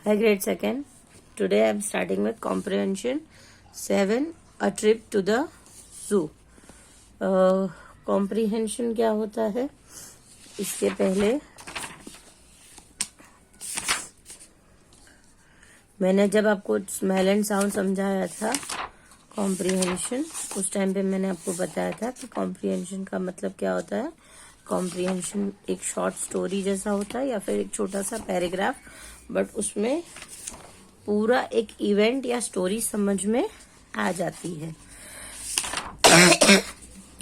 Hi, grade second. Today I am starting with comprehension 7, a trip to the zoo. Comprehension क्या होता है? इसके पहले मैंने जब आपको स्मेल एंड साउंड समझाया था कॉम्प्रीहेंशन, उस टाइम पे मैंने आपको बताया था कि कॉम्प्रीहेंशन का मतलब क्या होता है. कॉम्प्रीहेंशन एक शॉर्ट स्टोरी जैसा होता है या फिर एक छोटा सा पैराग्राफ, बट उसमें पूरा एक इवेंट या स्टोरी समझ में आ जाती है.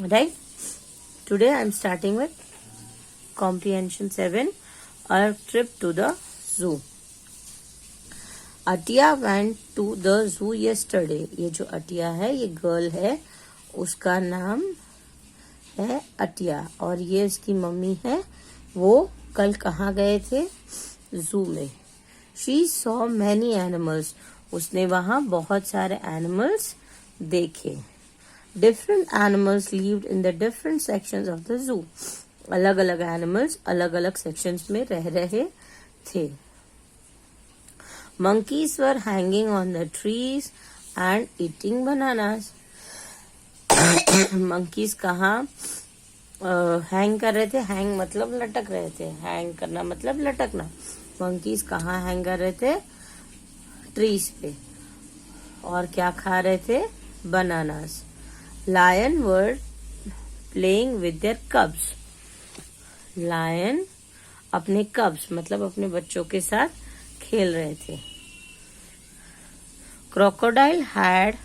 Right. Today I am starting with comprehension 7, a trip to the zoo. Atiya went to the zoo yesterday. ये जो अटिया है ये गर्ल है, उसका नाम है अटिया, और ये इसकी मम्मी है. वो कल कहाँ गए थे? जू में. She saw many animals. उसने वहां बहुत सारे एनिमल्स देखे. Different animals lived in the different sections of the zoo. अलग अलग एनिमल्स अलग अलग सेक्शंस में रह रहे थे. Monkeys were hanging on the trees and eating bananas. monkeys कहाँ हैंग कर रहे थे? हैंग मतलब लटक रहे थे. हैंग करना मतलब लटकना. मंकीज कहाँ हैंग कर रहे थे? ट्रीज पे. और क्या खा रहे थे? Bananas. Lion were playing with their cubs. Lion अपने कब्स मतलब अपने बच्चों के साथ खेल रहे थे. Crocodile had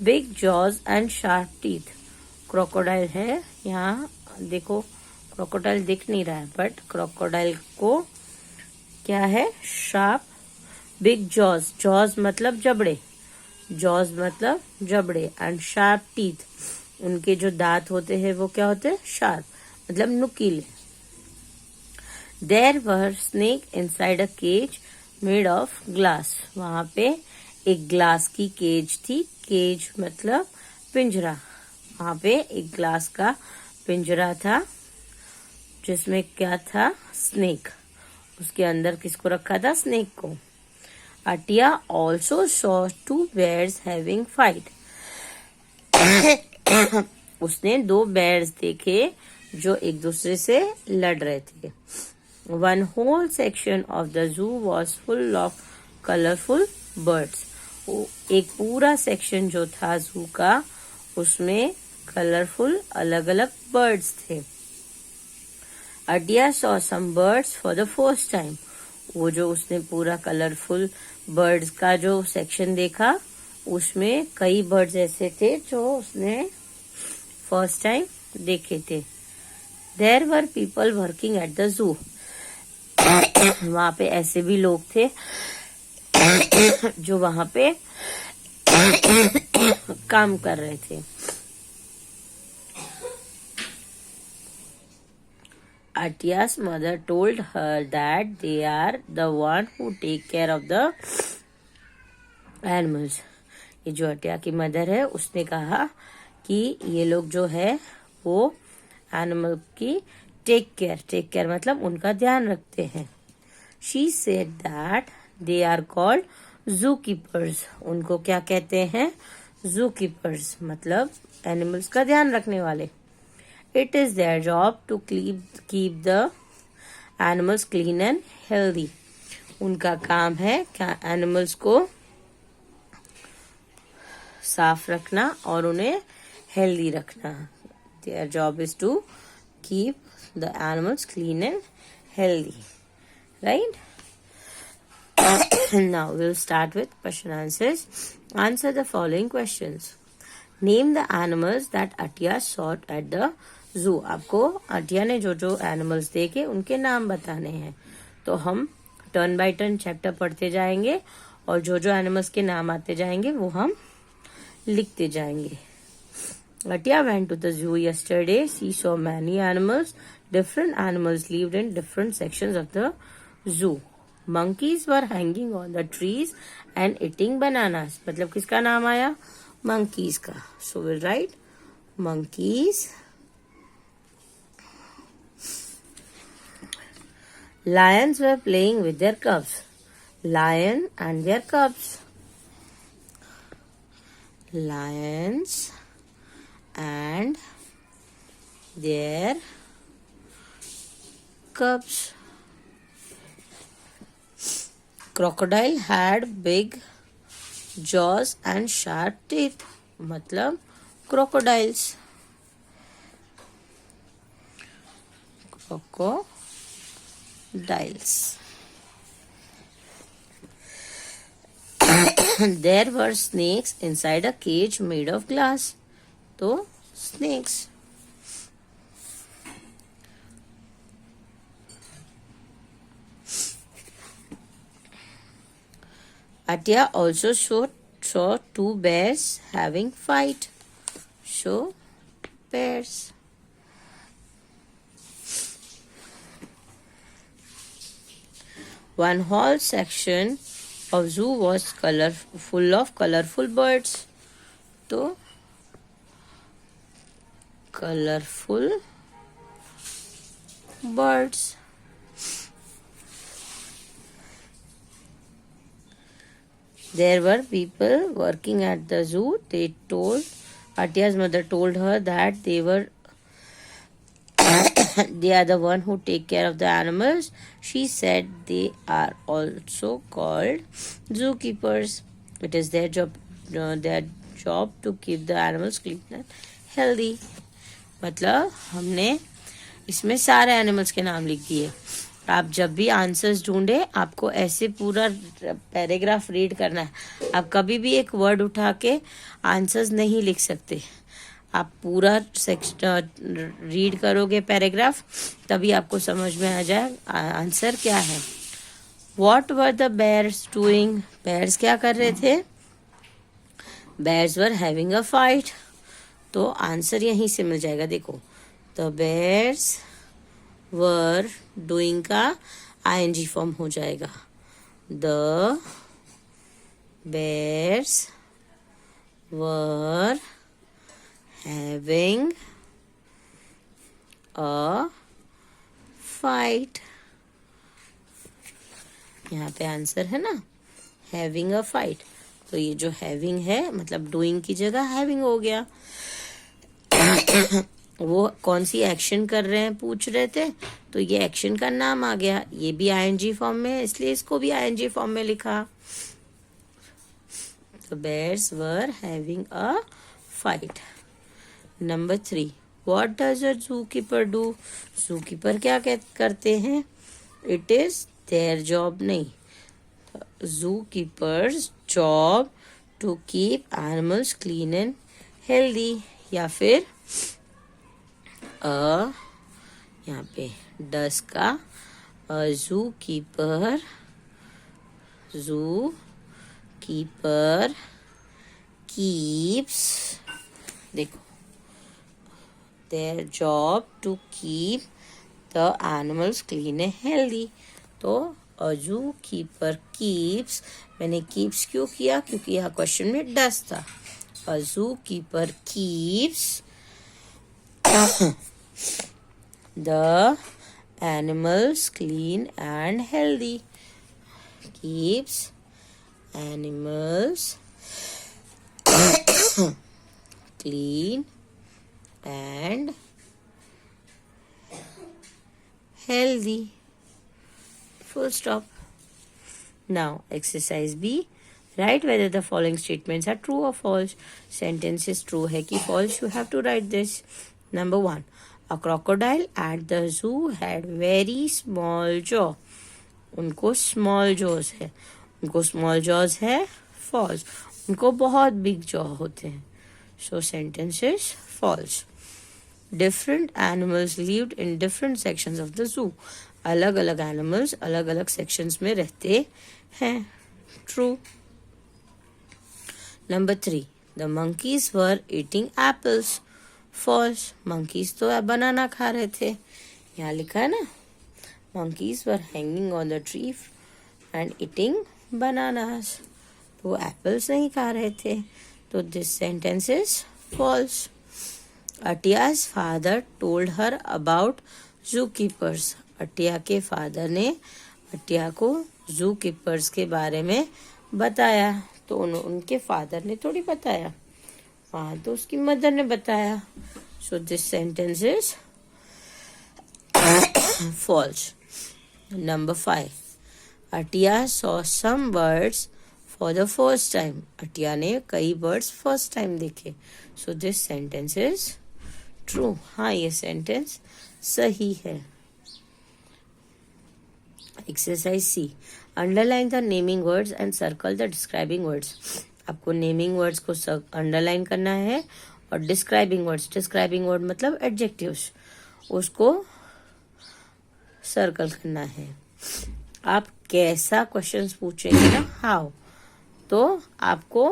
big jaws and sharp teeth. Crocodile है, यहाँ देखो क्रोकोडाइल दिख नहीं रहा है, बट क्रोकोडाइल को क्या है? Sharp big jaws. जॉज मतलब जबड़े. जॉज मतलब जबड़े. एंड शार्प टीथ, उनके जो दांत होते हैं वो क्या होते हैं? शार्प मतलब नुकीले. There were snake inside a cage made of glass. वहां पे एक ग्लास की केज थी. केज मतलब पिंजरा. वहां पे एक ग्लास का पिंजरा था जिसमें क्या था? स्नेक. उसके अंदर किसको रखा था? स्नेक को. Atiya also saw 2 bears having fight. उसने 2 bears देखे जो एक दूसरे से लड़ रहे थे. One whole section of the zoo was full of colourful birds. एक पूरा सेक्शन जो था जू का, उसमें कलरफुल अलग अलग बर्ड्स थे. Atiya saw some birds for the first time. वो जो उसने पूरा कलरफुल बर्ड्स का जो सेक्शन देखा, उसमें कई बर्ड्स ऐसे थे जो उसने फर्स्ट टाइम देखे थे. There were people working at the zoo. वहां पे ऐसे भी लोग थे जो वहां पे काम कर रहे थे. Atiya's mother told her that they are the one who take care of the animals. ये जो अटिया की मदर है उसने कहा कि ये लोग जो है वो एनिमल की टेक केयर मतलब उनका ध्यान रखते हैं. She said that they are called zookeepers. उनको क्या कहते हैं? zookeepers मतलब एनिमल्स का ध्यान रखने वाले. It is their job to keep the animals clean and healthy. उनका काम है क्या? एनिमल्स को साफ रखना और उन्हें हेल्दी रखना. Their job is to keep the animals clean and healthy. Right? Now we'll start with question answers. Answer the following questions. Name the animals that Atiya saw at the zoo. आपको अटिया ने जो जो animals देखे उनके नाम बताने हैं. तो हम टर्न बाय टर्न चैप्टर पढ़ते जाएंगे और जो जो एनिमल्स के नाम आते जाएंगे वो हम लिखते जाएंगे. Atiya went to the zoo yesterday. She saw many animals. Different animals lived in different sections of the zoo. Monkeys were hanging on the trees and eating bananas. मतलब किसका नाम आया? Monkeys का. So we'll write monkeys. Lions were playing with their cubs. lion and their cubs. Lions and their cubs. Crocodile had big jaws and sharp teeth. मतलब crocodiles. Crocodiles. There were snakes inside a cage made of glass. तो snakes. Atya also saw two bears having fight. Show bears. One whole section of zoo was full of colorful birds. तो colorful birds. There were people working at the zoo. Atya's mother told her that they are the one who take care of the animals. She said they are also called zookeepers. It is their job to keep the animals clean and healthy. मतलब हमने इसमें सारे animals के नाम लिख दिए. आप जब भी आंसर्स ढूंढे आपको ऐसे पूरा पैराग्राफ रीड करना है. आप कभी भी एक वर्ड उठा के आंसर्स नहीं लिख सकते. आप पूरा रीड करोगे पैराग्राफ तभी आपको समझ में आ जाए आंसर क्या है. What were the bears doing? bears क्या कर रहे थे? bears were having a fight. तो आंसर यहीं से मिल जाएगा. देखो the bears were doing का ing फॉर्म हो जाएगा. the bears were having a fight. यहाँ पे आंसर है ना having a fight. तो ये जो having है मतलब doing की जगह having हो गया. वो कौन सी एक्शन कर रहे हैं पूछ रहे थे तो ये एक्शन का नाम आ गया. ये भी ing फॉर्म में है इसलिए इसको भी ing फॉर्म में लिखा. The bears were having a fight. Number 3. What does a zookeeper do? Zookeeper क्या करते हैं? It is their job नहीं. Zookeeper's job to keep animals clean and healthy. या फिर यहाँ पे does का zookeeper keeps. देखो their job to keep the animals clean and healthy. तो a zookeeper keeps. मैंने keeps क्यों किया? क्योंकि यहाँ क्वेश्चन में does था. A zookeeper keeps the animals clean and healthy. Keeps animals clean and healthy. Full stop. Now, exercise B. Write whether the following statements are true or false. Sentence is true है कि false. You have to write this. Number 1. A crocodile at the zoo had very small jaw. उनको small jaws है. उनको small jaws है. False. उनको बहुत big jaw होते हैं. So sentence is false. Different animals lived in different sections of the zoo. अलग अलग animals अलग अलग sections में रहते हैं. True. Number 3. The monkeys were eating apples. False. Monkeys तो banana खा रहे थे. यहाँ लिखा है ना. Monkeys were hanging on the tree and eating bananas. तो apples नहीं खा रहे थे. तो this sentence is false. Atya's father told her about zookeepers. अटिया के फादर ने अटिया को जू कीपर्स के बारे में बताया। तो उनके फादर ने थोड़ी बताया, वहां तो उसकी मदर ने बताया। So this sentence is false. Number 5. Atiya saw some birds for the first time. अटिया ने कई birds first time देखे. So this sentence is true. हाँ, ये sentence सही है. Exercise C. Underline the naming words and circle the describing words. आपको naming words को underline करना है और describing word मतलब adjectives, उसको सर्कल करना है। आप कैसा क्वेश्चंस पूछेंगे ना, हाउ, तो आपको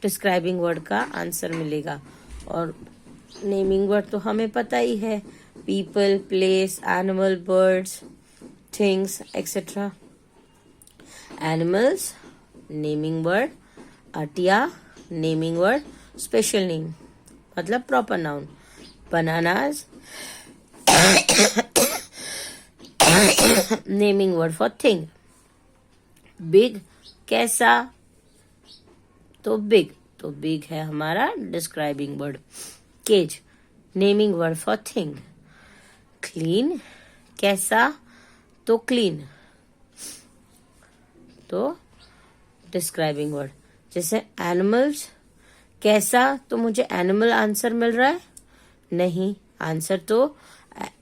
डिस्क्राइबिंग वर्ड का आंसर मिलेगा। और नेमिंग वर्ड तो हमें पता ही है, people, place, animal, birds, things etcetera. Animals naming word, Atiya naming word special name मतलब proper noun, bananas naming word for thing, big कैसा, तो बिग है हमारा describing word. Cage naming word for thing, clean कैसा, तो क्लीन, तो describing word. जैसे animals कैसा, तो मुझे एनिमल आंसर मिल रहा है नहीं, आंसर तो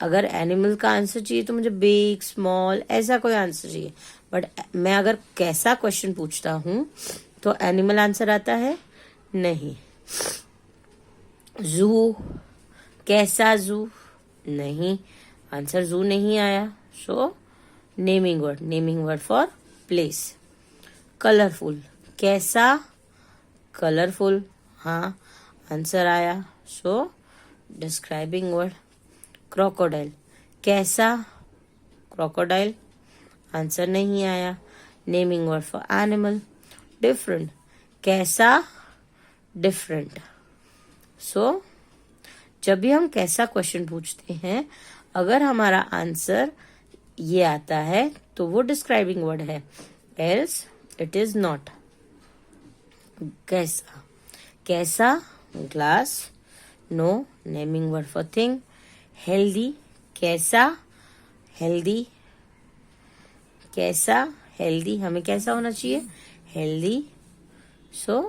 अगर एनिमल का आंसर चाहिए तो मुझे बिग, स्मॉल, ऐसा कोई आंसर चाहिए। बट मैं अगर कैसा क्वेश्चन पूछता हूं तो एनिमल आंसर आता है नहीं। जू कैसा, जू नहीं, आंसर जू नहीं आया। So naming word for place. Colourful कैसा, कलरफुल, हाँ आंसर आया। So describing word. क्रोकोडाइल कैसा, क्रोकोडाइल, आंसर नहीं आया। Naming word for animal. Different कैसा, डिफरेंट। सो जब भी हम कैसा क्वेश्चन पूछते हैं, अगर हमारा आंसर ये आता है तो वो डिस्क्राइबिंग वर्ड है, एल्स इट इज नॉट। कैसा glass, no naming word for thing. Healthy कैसा, हेल्दी कैसा, हेल्दी हमें कैसा होना चाहिए, healthy. So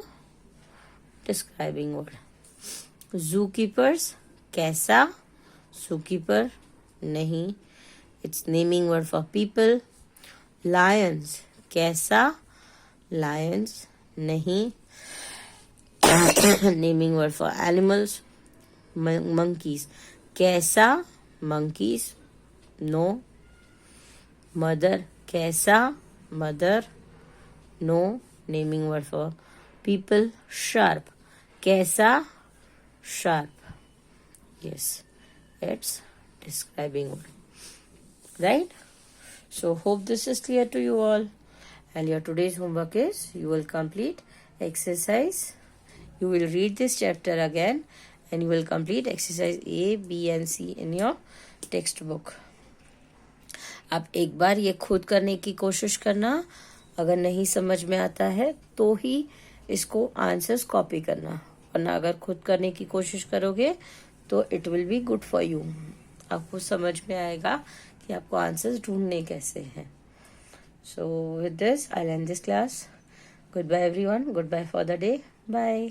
describing word. Zoo keepers कैसा, जू कीपर नहीं, it's naming word for people. Lions कैसा, लायंस नहीं, naming word for animals. Monkeys कैसा, मंकीज नो। मदर कैसा, mother no, naming word for people. Sharp कैसा, sharp, yes, it's describing word, right? So hope this is clear to you all, and your today's homework is you will complete exercise, you will read this chapter again and you will complete exercise A, B and C in your textbook. आप एक बार ये खुद करने की कोशिश करना, अगर नहीं समझ में आता है तो ही इसको आंसर्स कॉपी करना, वरना अगर खुद करने की कोशिश करोगे तो it will be good for you. आपको समझ में आएगा कि आपको आंसर्स ढूंढने कैसे हैं। So with this I end this class. Good bye everyone, good bye for the day, bye.